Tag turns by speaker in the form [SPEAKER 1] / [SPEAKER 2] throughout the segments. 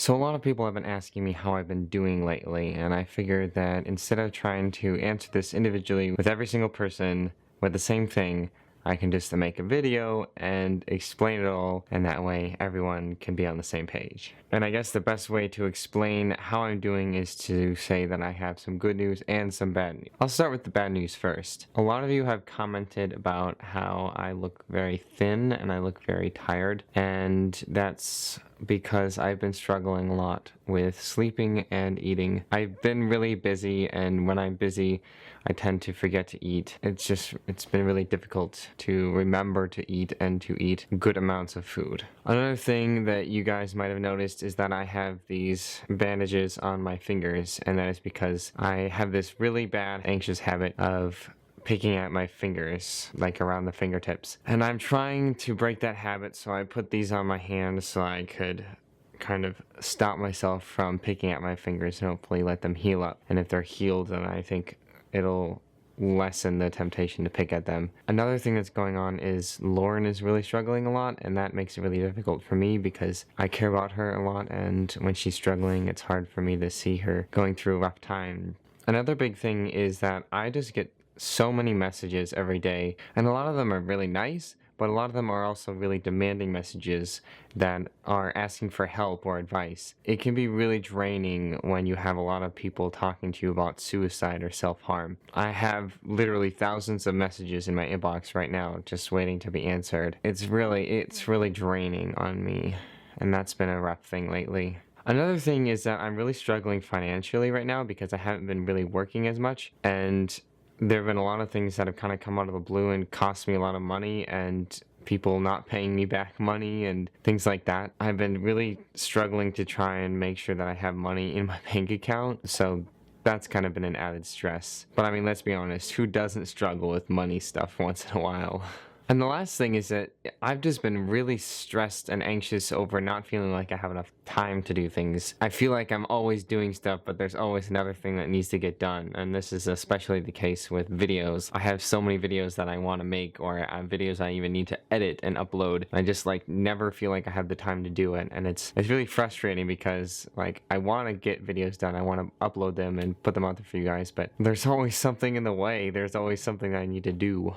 [SPEAKER 1] So a lot of people have been asking me how I've been doing lately, and I figured that instead of trying to answer this individually with every single person with the same thing, I can just make a video and explain it all, and that way everyone can be on the same page. And I guess the best way to explain how I'm doing is to say that I have some good news and some bad news. I'll start with the bad news first. A lot of you have commented about how I look very thin and I look very tired, and that's because I've been struggling a lot with sleeping and eating. I've been really busy, and when I'm busy, I tend to forget to eat. It's been really difficult to remember to eat and to eat good amounts of food. Another thing that you guys might have noticed is that I have these bandages on my fingers, and that is because I have this really bad anxious habit of picking at my fingers, like around the fingertips. And I'm trying to break that habit, so I put these on my hands so I could kind of stop myself from picking at my fingers and hopefully let them heal up. And if they're healed, then I think it'll lessen the temptation to pick at them. Another thing that's going on is Lauren is really struggling a lot, and that makes it really difficult for me because I care about her a lot, and when she's struggling, it's hard for me to see her going through a rough time. Another big thing is that I just get so many messages every day, and a lot of them are really nice, but a lot of them are also really demanding messages that are asking for help or advice. It can be really draining when you have a lot of people talking to you about suicide or self-harm. I have literally thousands of messages in my inbox right now just waiting to be answered. It's really draining on me, and that's been a rough thing lately. Another thing is that I'm really struggling financially right now because I haven't been really working as much, and there have been a lot of things that have kind of come out of the blue and cost me a lot of money, and people not paying me back money and things like that. I've been really struggling to try and make sure that I have money in my bank account, so that's kind of been an added stress. But I mean, let's be honest, who doesn't struggle with money stuff once in a while? And the last thing is that I've just been really stressed and anxious over not feeling like I have enough time to do things. I feel like I'm always doing stuff, but there's always another thing that needs to get done. And this is especially the case with videos. I have so many videos that I want to make, or videos I even need to edit and upload. I just never feel like I have the time to do it. And it's really frustrating because I want to get videos done. I want to upload them and put them out there for you guys, but there's always something in the way. There's always something that I need to do.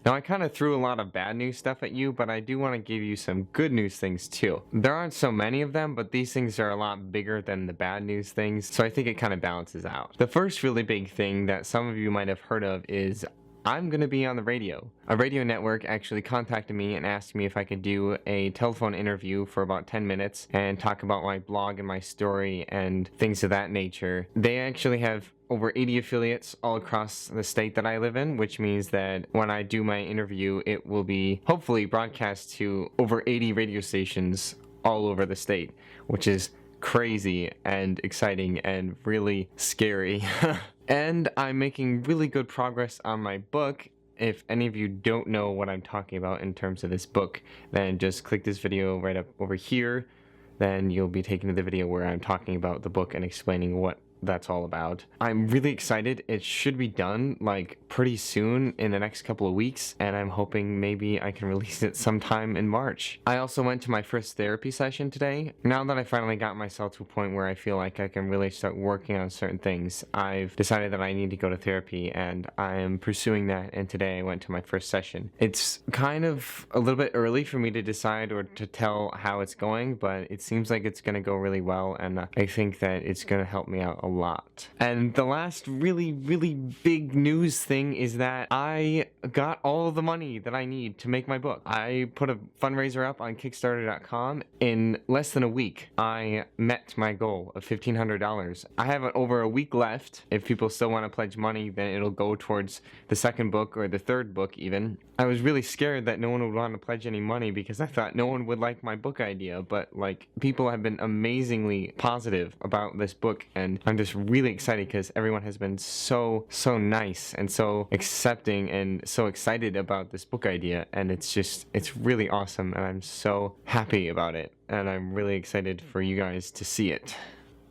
[SPEAKER 1] Now, I kind of threw a lot of bad news stuff at you, but I do want to give you some good news things too. There aren't so many of them, but these things are a lot bigger than the bad news things, so I think it kind of balances out. The first really big thing that some of you might have heard of is I'm going to be on the radio. A radio network actually contacted me and asked me if I could do a telephone interview for about 10 minutes and talk about my blog and my story and things of that nature. They actually have over 80 affiliates all across the state that I live in, which means that when I do my interview, it will be hopefully broadcast to over 80 radio stations all over the state, which is crazy and exciting and really scary. And I'm making really good progress on my book. If any of you don't know what I'm talking about in terms of this book, then just click this video right up over here. Then you'll be taken to the video where I'm talking about the book and explaining what that's all about. I'm really excited. It should be done pretty soon in the next couple of weeks, and I'm hoping maybe I can release it sometime in March. I also went to my first therapy session today. Now that I finally got myself to a point where I feel like I can really start working on certain things, I've decided that I need to go to therapy, and I am pursuing that, and today I went to my first session. It's kind of a little bit early for me to decide or to tell how it's going, but it seems like it's going to go really well, and I think that it's going to help me out a lot. And the last really big news thing is that I got all the money that I need to make my book. I put a fundraiser up on Kickstarter.com. In less than a week, I met my goal of $1,500. I have over a week left. If people still want to pledge money, then it'll go towards the second book or the third book even. I was really scared that no one would want to pledge any money because I thought no one would like my book idea, but people have been amazingly positive about this book, and I'm just really excited because everyone has been so nice and so accepting and so excited about this book idea, and it's really awesome, and I'm so happy about it, and I'm really excited for you guys to see it.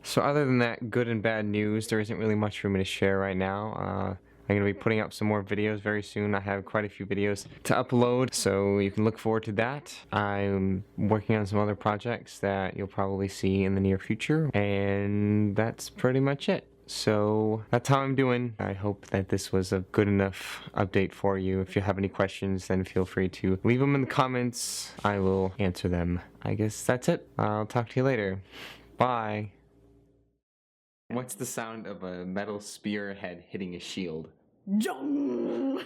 [SPEAKER 1] So other than that good and bad news, there isn't really much for me to share right now. I'm going to be putting up some more videos very soon. I have quite a few videos to upload, so you can look forward to that. I'm working on some other projects that you'll probably see in the near future, and that's pretty much it. So that's how I'm doing. I hope that this was a good enough update for you. If you have any questions, then feel free to leave them in the comments. I will answer them. I guess that's it. I'll talk to you later. Bye. What's the sound of a metal spearhead hitting a shield? Jong!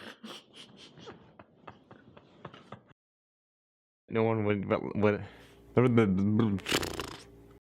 [SPEAKER 1] No one would